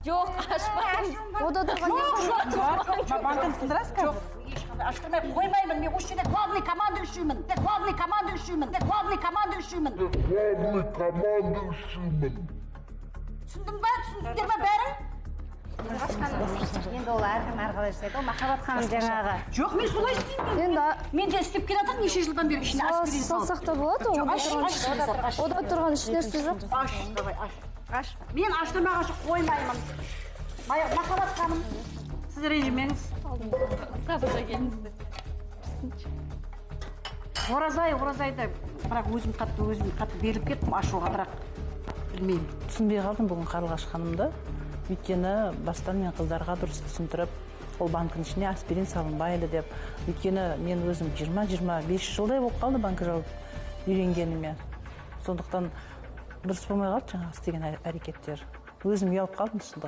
Жоқ, ашпаймын. Ода тұрған Банканы сындырасыз Жоқ, ешқандай аштырмай қоймаймын. Мен осы жерде главный командующиймін. Главный командующиймін. Главный командующиймін. Түсіндің ба? Түсіндіңдер ма бәрін? Енді ол әркім әрқалай жасайды. Ол Махаббат ханым жаңағы. Жоқ, мен солай істеймін. Енді Мен де істеп келе жатырмын неше жылдан бері ішіне аспирин салып. салсақ та болады, ода тұрған еш нәрсе жоқ. Аш, давай, аш. Мен аштырмағанша қоймаймын. Махаббат ханым, сіз ренжімеңіз. Сабырға келіңіздер. Оразайды, бірақ өзім қатты беріліп кеттім ашуға, бірақ білмеймін. Түсінбей қалдым бүгін Қарлығаш ханымды. Өйткені бастан мен қыздарға дұрыс түсіндіріп, ол банкінің ішіне аспирин салынбайды деп. Өйткені мен өзім 20-25 жылдай болып қалды банкі жауып үйренгеніме. Сондықтан дұрыс болмай қалды жаңағы істеген әрекеттер. Өзім ұялып қалдым шындығында.